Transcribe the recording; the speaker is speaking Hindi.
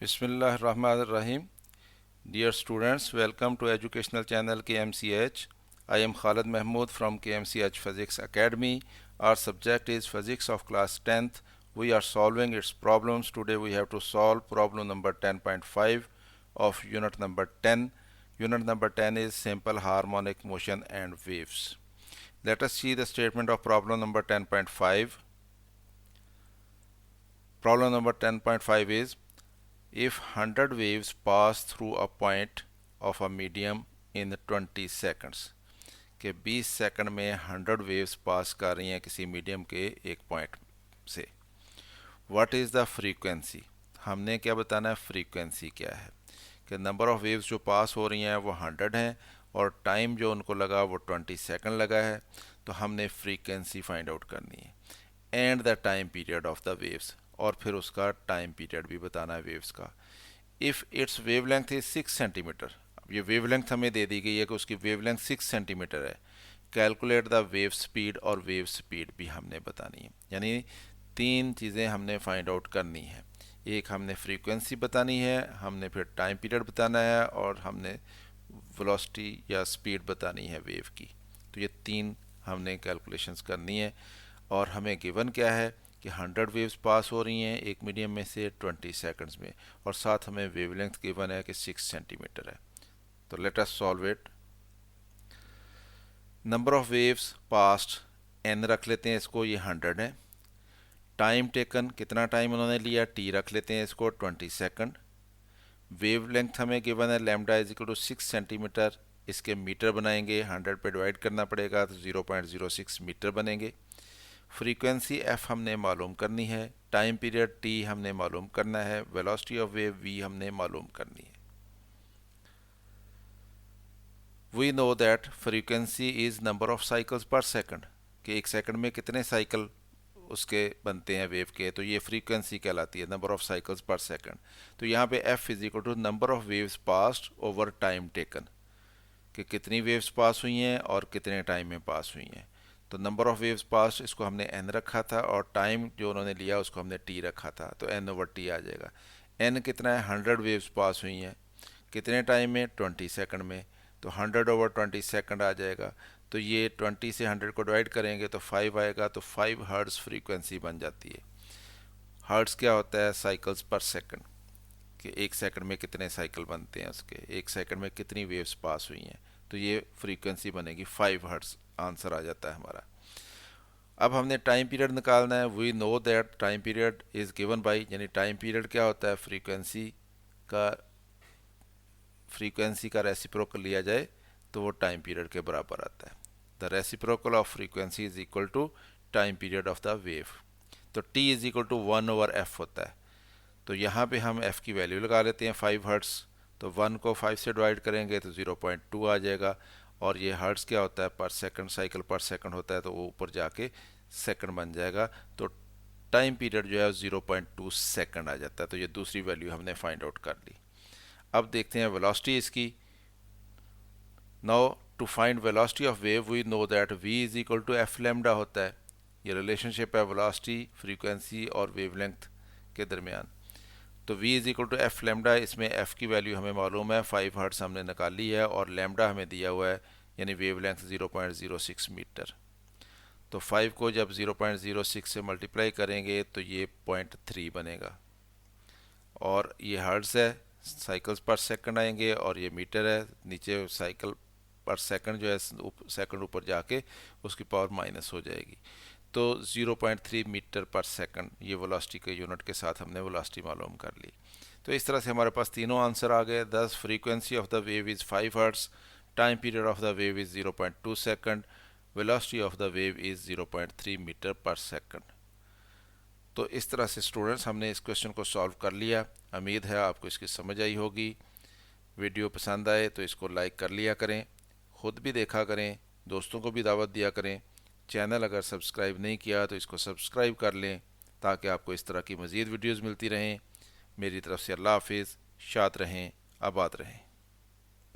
Bismillahirrahmanirrahim. Dear students, welcome to educational channel KMCH. I am Khalid Mahmood from KMCH Physics Academy. Our subject is physics of class 10th. We are solving its problems. Today we have to solve problem number 10.5 of unit number 10. Unit number 10 is simple harmonic motion and waves. Let us see the statement of problem number 10.5. Problem number 10.5 is if 100 waves pass through a point of a medium in 20 seconds कि 20 सेकंड में 100 वेव्स पास कर रही हैं किसी मीडियम के एक पॉइंट से। व्हाट इज़ द फ्रीक्वेंसी, हमने क्या बताना है, फ्रीक्वेंसी क्या है कि नंबर ऑफ वेव्स जो पास हो रही हैं वो 100 हैं और टाइम जो उनको लगा वो 20 सेकंड लगा है। तो हमने फ्रीक्वेंसी फाइंड आउट करनी है and the time period of the waves, और फिर उसका टाइम पीरियड भी बताना है वेव्स का। If it's wavelength is 6 centimetre, अब ये वेवलेंथ हमें दे दी गई है कि उसकी वेवलेंथ 6 सेंटीमीटर है। कैलकुलेट द वेव स्पीड, और वेव स्पीड भी हमने बतानी है। यानी तीन चीज़ें हमने फाइंड आउट करनी है। एक हमने फ्रीक्वेंसी बतानी है, हमने फिर टाइम पीरियड बताना है, और हमने वेलोसिटी या स्पीड बतानी है वेव की। तो ये तीन हमने कैलकुलेशंस करनी है। और हमें गिवन क्या है कि 100 वेव्स पास हो रही हैं एक मीडियम में से 20 सेकंड्स में, और साथ हमें वेवलेंथ गिवन है कि 6 सेंटीमीटर है। तो let us solve it. Number of waves past n रख लेते हैं इसको, ये 100 है। टाइम टेकन, कितना टाइम उन्होंने लिया, t रख लेते हैं इसको 20 सेकंड। वेवलेंथ हमें गिवन है lambda is equal to 6 centimetre, इसके मीटर बनाएंगे, 100 पे डिवाइड करना पड़ेगा तो 0.06 मीटर बनेंगे। फ्रीक्वेंसी f हमने मालूम करनी है, टाइम पीरियड t हमने मालूम करना है, वेलोसिटी ऑफ वेव v हमने मालूम करनी है। We know that frequency is number of cycles per second, कि एक सेकंड में कितने साइकिल उसके बनते हैं वेव के, तो ये फ्रीक्वेंसी कहलाती है, number of cycles per second. तो यहाँ पे f is equal to number of waves passed over time taken, कि कितनी वेव्स पास हुई हैं और कितने टाइम में पास हुई हैं। तो नंबर ऑफ वेव्स पास इसको हमने n रखा था, और टाइम जो उन्होंने लिया उसको हमने t रखा था, तो n ओवर t आ जाएगा। n कितना है, 100 वेव्स पास हुई हैं, कितने टाइम में, 20 सेकंड में, तो 100 ओवर 20 सेकंड आ जाएगा। तो ये 20 से 100 को डिवाइड करेंगे तो 5 आएगा, तो 5 हर्ट्ज फ्रीक्वेंसी बन जाती है। हर्ट्ज क्या होता है, साइकिल्स पर सेकंड, कि एक सेकंड में कितने साइकिल बनते हैं उसके, एक सेकंड में कितनी वेव्स पास हुई हैं। तो ये फ्रीक्वेंसी बनेगी 5 हर्ट्ज, आंसर आ जाता है हमारा। अब हमने टाइम पीरियड निकालना है। We know that time period is given by, यानी टाइम पीरियड क्या होता है, फ्रीक्वेंसी का रेसिप्रोकल लिया जाए तो वो टाइम पीरियड के बराबर आता है। The reciprocal of frequency is equal to time period of the wave. तो t is equal to 1 over f होता है। तो यहाँ पे हम f की वैल्यू लगा लेते हैं 5 हर्ट्स, तो 1 को 5 से डिवाइड करेंगे तो 0.2 आ जाएगा। और ये हर्ट्स क्या होता है, पर सेकंड, साइकिल पर सेकंड होता है, तो वो ऊपर जाके सेकंड बन जाएगा। तो टाइम पीरियड जो है 0.2 सेकंड आ जाता है। तो ये दूसरी वैल्यू हमने फाइंड आउट कर ली। अब देखते हैं वेलोसिटी इसकी। Now to find velocity of wave we know that v is equal to F lambda होता है। ये रिलेशनशिप है वेलोसिटी, फ्रीक्वेंसी और वेवलेंथ के दरमियान। तो v is equal to F lambda, इसमें f की वैल्यू हमें मालूम है, 5 हर्ट्स हमने निकाली है, और लैम्डा हमें दिया हुआ है, यानी वेवलेंथ 0.06 मीटर। तो 5 को जब 0.06 से मल्टीप्लाई करेंगे तो ये 0.3 बनेगा, और ये हर्ट्स है, साइकिल्स पर सेकंड आएंगे, और ये मीटर है, नीचे साइकिल पर सेकंड जो है सेकंड ऊपर जाके उसकी पावर माइनस हो जाएगी। तो 0.3 मीटर पर सेकंड ये वेलोसिटी के यूनिट के साथ हमने वेलोसिटी मालूम कर ली। तो इस तरह से हमारे पास तीनों आंसर आ गए। Thus frequency of the wave is 5 hertz, time period of the wave is 0.2 second, velocity of the wave is 0.3 metre per second. तो इस तरह से स्टूडेंट्स हमने इस क्वेश्चन को सॉल्व कर लिया। उम्मीद है आपको इसकी समझ आई होगी। वीडियो पसंद आए तो इसको लाइक कर लिया करें, ख़ुद भी देखा करें, दोस्तों को भी दावत दिया करें। चैनल अगर सब्सक्राइब नहीं किया तो इसको सब्सक्राइब कर लें, ताकि आपको इस तरह की मज़ीद वीडियोज़ मिलती रहें। मेरी तरफ से अल्लाह हाफिज़, शाद रहें, आबाद रहें।